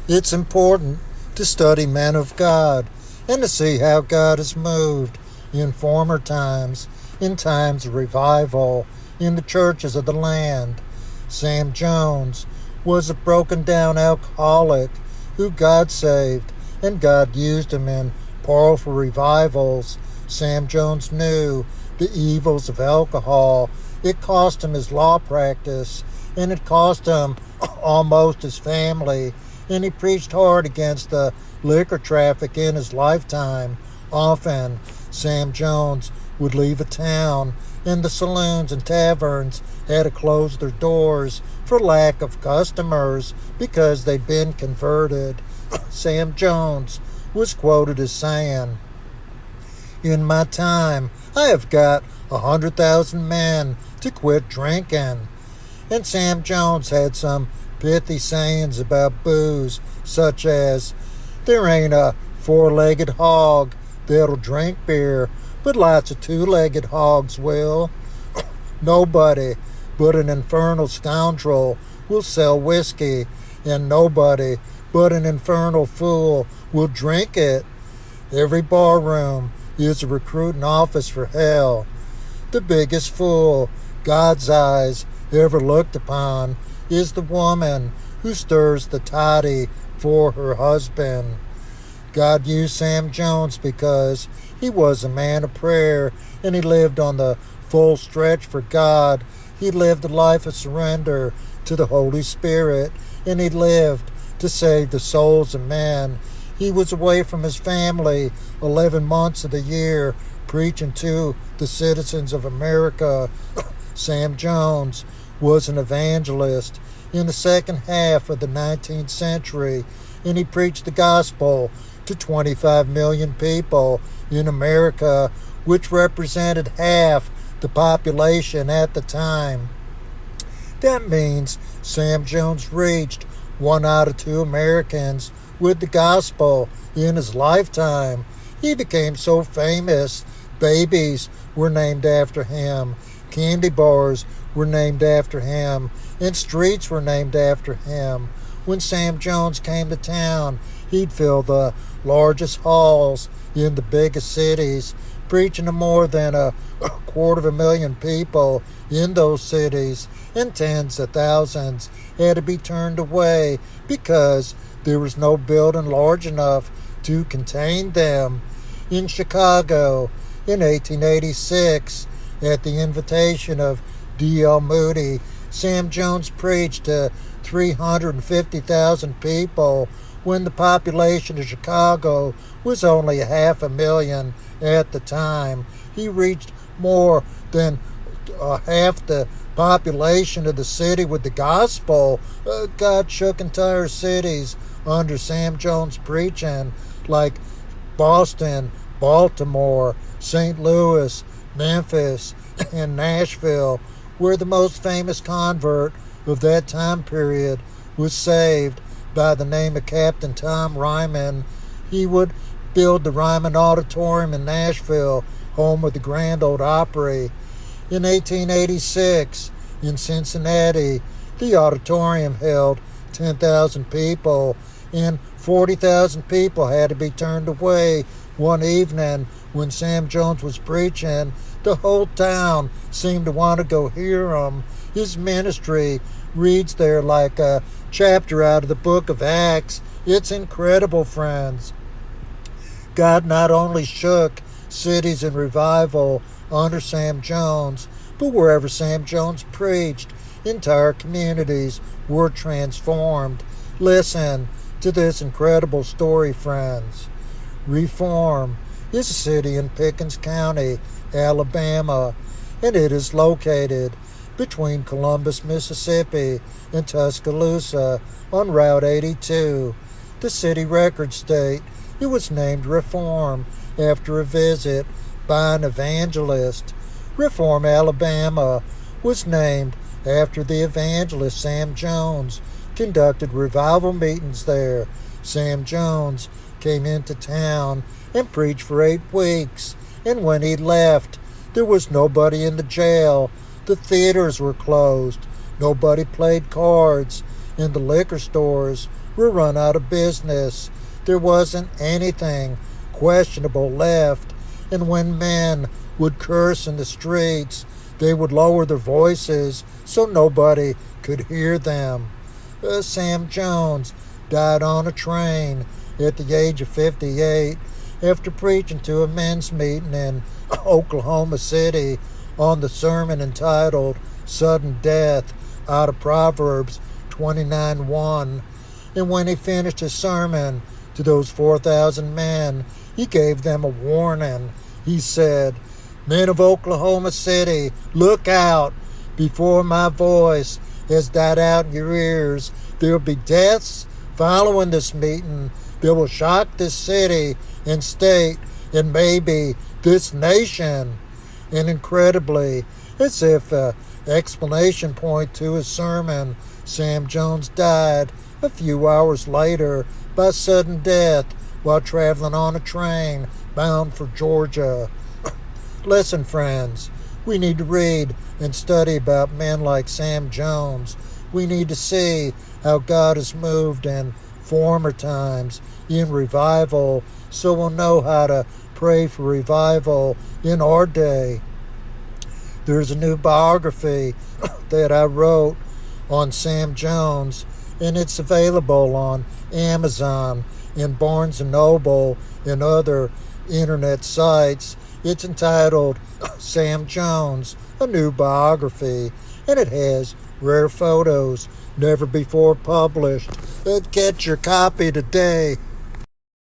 It's important to study men of God and to see how God has moved in former times, in times of revival, in the churches of the land. Sam Jones was a broken down alcoholic who God saved, and God used him in powerful revivals. Sam Jones knew the evils of alcohol. It cost him his law practice, and it cost him almost his family, and he preached hard against the liquor traffic in his lifetime. Often, Sam Jones would leave a town, and the saloons and taverns had to close their doors for lack of customers because they'd been converted. Sam Jones was quoted as saying, "In my time, I have got 100,000 men to quit drinking." And Sam Jones had some pithy sayings about booze, such as, "There ain't a four-legged hog that'll drink beer, but lots of two-legged hogs will. Nobody but an infernal scoundrel will sell whiskey, and nobody but an infernal fool will drink it. Every barroom is a recruiting office for hell. The biggest fool God's eyes ever looked upon is the woman who stirs the toddy for her husband." God used Sam Jones because he was a man of prayer, and he lived on the full stretch for God. He lived a life of surrender to the Holy Spirit, and he lived to save the souls of men. He was away from his family 11 months of the year, preaching to the citizens of America. Sam Jones was an evangelist in the second half of the 19th century, and he preached the gospel to 25 million people in America, which represented half the population at the time. That means Sam Jones reached 1 out of 2 Americans with the gospel in his lifetime. He became so famous, babies were named after him, candy bars were named after him, and streets were named after him. When Sam Jones came to town, he'd fill the largest halls in the biggest cities, preaching to more than a 250,000 people in those cities, and tens of thousands had to be turned away because there was no building large enough to contain them. In Chicago, in 1886, at the invitation of D.L. Moody, Sam Jones preached to 350,000 people when the population of Chicago was only 500,000 at the time. He reached more than half the population of the city with the gospel. God shook entire cities under Sam Jones preaching, like Boston, Baltimore, St. Louis, Memphis, and Nashville, where the most famous convert of that time period was saved by the name of Captain Tom Ryman. He would build the Ryman Auditorium in Nashville, home of the Grand Ole Opry. In 1886, in Cincinnati, the auditorium held 10,000 people, and 40,000 people had to be turned away one evening when Sam Jones was preaching. The whole town seemed to want to go hear him. His ministry reads there like a chapter out of the book of Acts. It's incredible, friends. God not only shook cities in revival under Sam Jones, but wherever Sam Jones preached, entire communities were transformed. Listen to this incredible story, friends. Reform is a city in Pickens County, Alabama, and it is located between Columbus, Mississippi, and Tuscaloosa on Route 82. The city records state it was named Reform after a visit by an evangelist. Reform, Alabama was named after the evangelist Sam Jones conducted revival meetings there. Sam Jones came into town and preached for 8 weeks, and when he left, there was nobody in the jail. The theaters were closed. Nobody played cards. and the liquor stores were run out of business. There wasn't anything questionable left, and when men would curse in the streets, they would lower their voices so nobody could hear them. Sam Jones died on a train at the age of 58 after preaching to a men's meeting in Oklahoma City on the sermon entitled Sudden Death out of Proverbs 29:1. And when he finished his sermon to those 4,000 men, he gave them a warning. He said, "Men of Oklahoma City, look out. Before my voice has died out in your ears, there will be deaths following this meeting that will shock this city and state and maybe this nation." And incredibly, as if an explanation point to his sermon, Sam Jones died a few hours later by sudden death while traveling on a train bound for Georgia. Listen, friends, we need to read and study about men like Sam Jones. We need to see how God has moved in former times in revival, so we'll know how to pray for revival in our day. There's a new biography that I wrote on Sam Jones, and it's available on Amazon and Barnes & Noble and other internet sites. It's entitled Sam Jones, A New Biography, and it has rare photos never before published. Get your copy today.